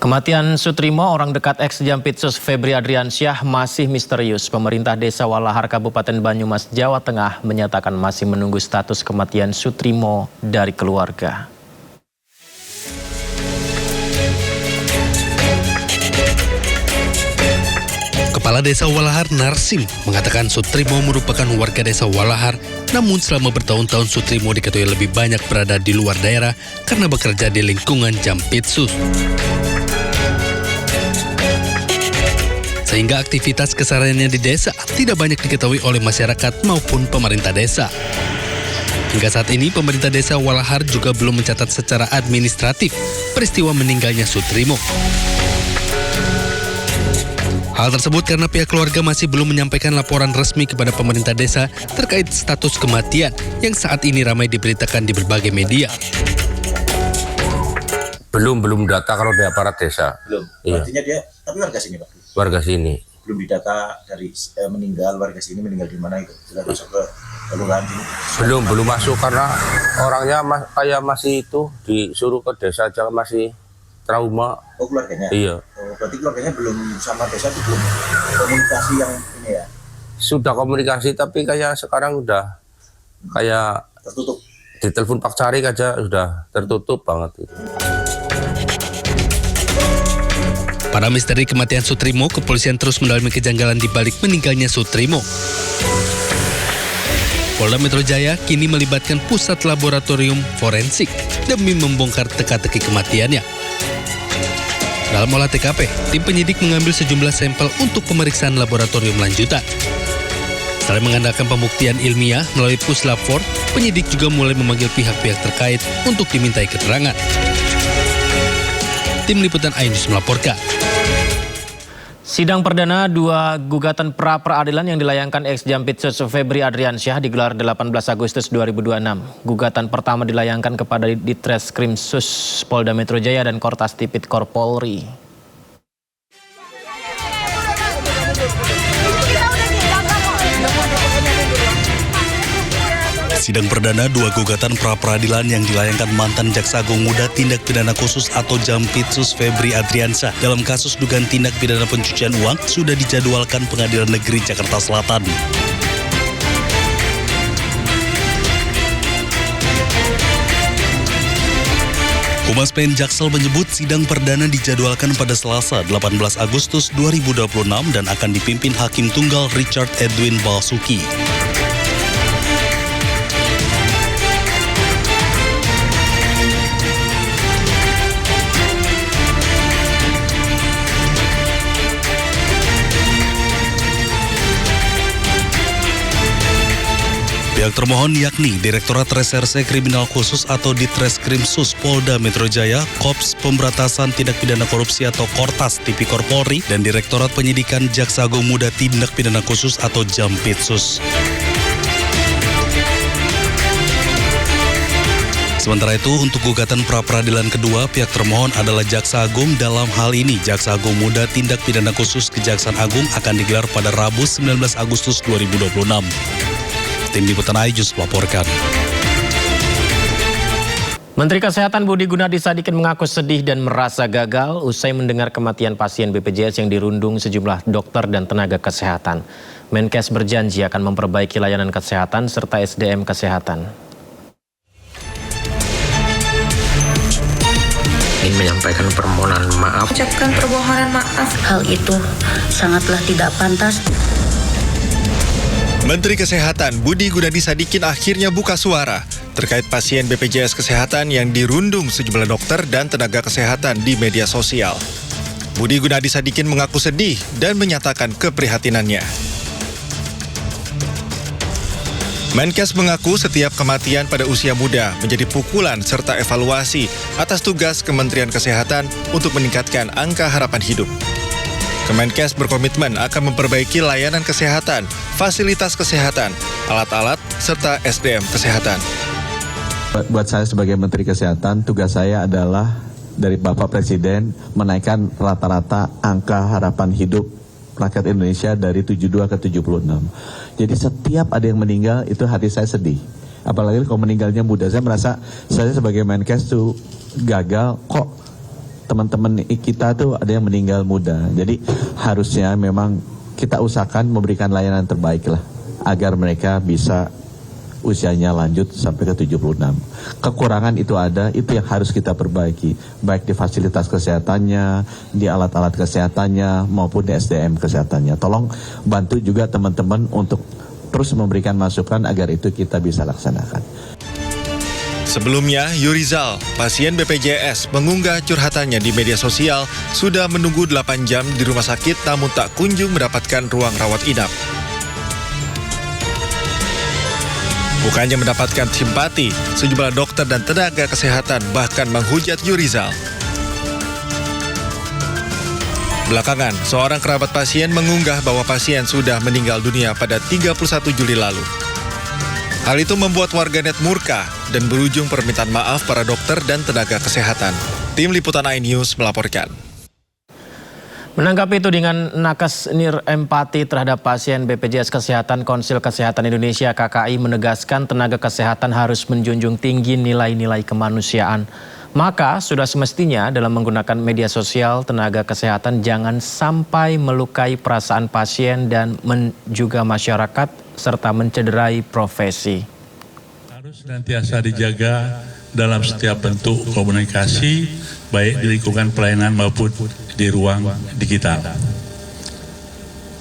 Kematian Sutrimo, orang dekat ex-Jampitsus Febri Adriansyah, masih misterius. Pemerintah Desa Walahar, Kabupaten Banyumas, Jawa Tengah menyatakan masih menunggu status kematian Sutrimo dari keluarga. Kepala Desa Walahar Narsim mengatakan Sutrimo merupakan warga Desa Walahar, namun selama bertahun-tahun Sutrimo diketahui lebih banyak berada di luar daerah karena bekerja di lingkungan Jampitsus. Sehingga aktivitas kesehariannya di desa tidak banyak diketahui oleh masyarakat maupun pemerintah desa. Hingga saat ini pemerintah Desa Walahar juga belum mencatat secara administratif peristiwa meninggalnya Sutrimo. Hal tersebut karena pihak keluarga masih belum menyampaikan laporan resmi kepada pemerintah desa terkait status kematian yang saat ini ramai diberitakan di berbagai media. Belum data kalau di aparat desa. Belum. Iya. Artinya dia tapi warga sini, Pak. Warga sini. Belum didata dari meninggal warga sini meninggal di mana itu. Sudah masuk ke kelurahan sini. Belum masuk karena orangnya kayak masih itu disuruh ke desa aja masih trauma. Oh, keluarganya? Iya. Oh, berarti keluarganya belum sama desa itu belum komunikasi yang ini ya? Sudah komunikasi tapi kayak sekarang udah kayak tertutup. Di telepon Pak Cari aja sudah tertutup banget itu. Pada misteri kematian Sutrimo, kepolisian terus mendalami kejanggalan di balik meninggalnya Sutrimo. Polda Metro Jaya kini melibatkan pusat laboratorium forensik demi membongkar teka-teki kematiannya. Dalam olah TKP, tim penyidik mengambil sejumlah sampel untuk pemeriksaan laboratorium lanjutan. Selain mengandalkan pembuktian ilmiah melalui Puslap 4, penyidik juga mulai memanggil pihak-pihak terkait untuk dimintai keterangan. Tim Liputan iNews melaporkan. Sidang perdana dua gugatan pra-peradilan yang dilayangkan ex-Jampitsus Febri Adriansyah digelar 18 Agustus 2026. Gugatan pertama dilayangkan kepada Ditreskrimsus Polda Metro Jaya dan Kortas Tipikor Polri. Sidang perdana dua gugatan pra-peradilan yang dilayangkan mantan Jaksa Agung Muda Tindak Pidana Khusus atau Jampitsus Febri Adriansyah dalam kasus dugaan tindak pidana pencucian uang sudah dijadwalkan Pengadilan Negeri Jakarta Selatan. Humas PN Jaksel menyebut sidang perdana dijadwalkan pada Selasa 18 Agustus 2026 dan akan dipimpin Hakim Tunggal Richard Edwin Basuki. Pihak termohon yakni Direktorat Reserse Kriminal Khusus atau Ditreskrimsus Polda Metro Jaya, Kops Pemberantasan Tindak Pidana Korupsi atau Kortas Tipikor Polri, dan Direktorat Penyidikan Jaksa Agung Muda Tindak Pidana Khusus atau Jampitsus. Sementara itu, untuk gugatan pra-peradilan kedua, pihak termohon adalah Jaksa Agung. Dalam hal ini, Jaksa Agung Muda Tindak Pidana Khusus Kejaksaan Agung akan digelar pada Rabu 19 Agustus 2026. Tim Liputan iNews melaporkan. Menteri Kesehatan Budi Gunadi Sadikin mengaku sedih dan merasa gagal usai mendengar kematian pasien BPJS yang dirundung sejumlah dokter dan tenaga kesehatan. Menkes berjanji akan memperbaiki layanan kesehatan serta SDM kesehatan. Ingin menyampaikan permohonan maaf. Ucapkan permohonan maaf. Hal itu sangatlah tidak pantas. Menteri Kesehatan Budi Gunadi Sadikin akhirnya buka suara terkait pasien BPJS Kesehatan yang dirundung sejumlah dokter dan tenaga kesehatan di media sosial. Budi Gunadi Sadikin mengaku sedih dan menyatakan keprihatinannya. Menkes mengaku setiap kematian pada usia muda menjadi pukulan serta evaluasi atas tugas Kementerian Kesehatan untuk meningkatkan angka harapan hidup. Kemenkes berkomitmen akan memperbaiki layanan kesehatan, fasilitas kesehatan, alat-alat, serta SDM kesehatan. Buat saya sebagai Menteri Kesehatan, tugas saya adalah dari Bapak Presiden menaikkan rata-rata angka harapan hidup rakyat Indonesia dari 72 ke 76. Jadi setiap ada yang meninggal itu hati saya sedih. Apalagi kalau meninggalnya muda, saya merasa saya sebagai Menkes tuh gagal kok teman-teman kita tuh ada yang meninggal muda. Jadi harusnya memang kita usahakan memberikan layanan terbaik lah agar mereka bisa usianya lanjut sampai ke 76. Kekurangan itu ada, itu yang harus kita perbaiki, baik di fasilitas kesehatannya, di alat-alat kesehatannya, maupun di SDM kesehatannya. Tolong bantu juga teman-teman untuk terus memberikan masukan agar itu kita bisa laksanakan. Sebelumnya, Yurizal, pasien BPJS, mengunggah curhatannya di media sosial sudah menunggu 8 jam di rumah sakit namun tak kunjung mendapatkan ruang rawat inap. Bukannya mendapatkan simpati, sejumlah dokter dan tenaga kesehatan bahkan menghujat Yurizal. Belakangan, seorang kerabat pasien mengunggah bahwa pasien sudah meninggal dunia pada 31 Juli lalu. Hal itu membuat warganet murka dan berujung permintaan maaf para dokter dan tenaga kesehatan. Tim Liputan iNews melaporkan. Menanggapi tudingan nakes nirempati terhadap pasien BPJS Kesehatan, Konsil Kesehatan Indonesia KKI menegaskan tenaga kesehatan harus menjunjung tinggi nilai-nilai kemanusiaan. Maka sudah semestinya dalam menggunakan media sosial, tenaga kesehatan jangan sampai melukai perasaan pasien dan juga masyarakat serta mencederai profesi. Harus senantiasa dijaga dalam setiap bentuk komunikasi, baik di lingkungan pelayanan maupun di ruang digital.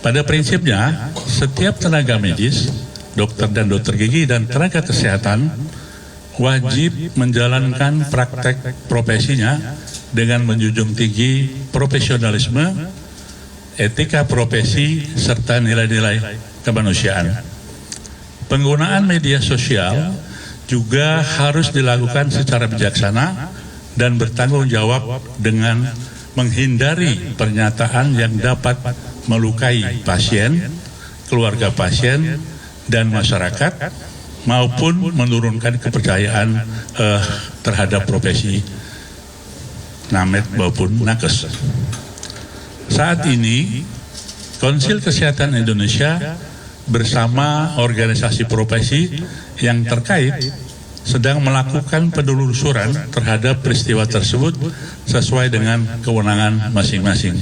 Pada prinsipnya, setiap tenaga medis, dokter dan dokter gigi dan tenaga kesehatan wajib menjalankan praktek profesinya dengan menjunjung tinggi profesionalisme, etika profesi, serta nilai-nilai kemanusiaan. Penggunaan media sosial juga harus dilakukan secara bijaksana dan bertanggung jawab dengan menghindari pernyataan yang dapat melukai pasien, keluarga pasien, dan masyarakat, maupun menurunkan kepercayaan terhadap profesi named maupun nakes. Saat ini, Konsil Kesehatan Indonesia bersama organisasi profesi yang terkait sedang melakukan penelusuran terhadap peristiwa tersebut sesuai dengan kewenangan masing-masing.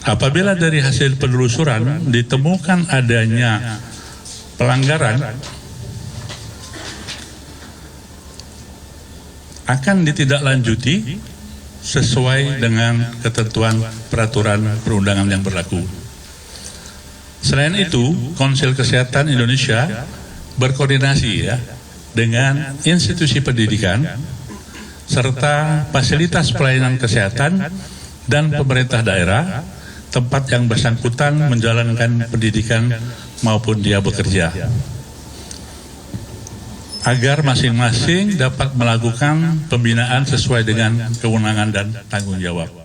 Apabila dari hasil penelusuran ditemukan adanya pelanggaran, akan ditindaklanjuti sesuai dengan ketentuan peraturan perundangan yang berlaku. Selain itu, Konsil Kesehatan Indonesia berkoordinasi dengan institusi pendidikan serta fasilitas pelayanan kesehatan dan pemerintah daerah tempat yang bersangkutan menjalankan pendidikan maupun dia bekerja, agar masing-masing dapat melakukan pembinaan sesuai dengan kewenangan dan tanggung jawab.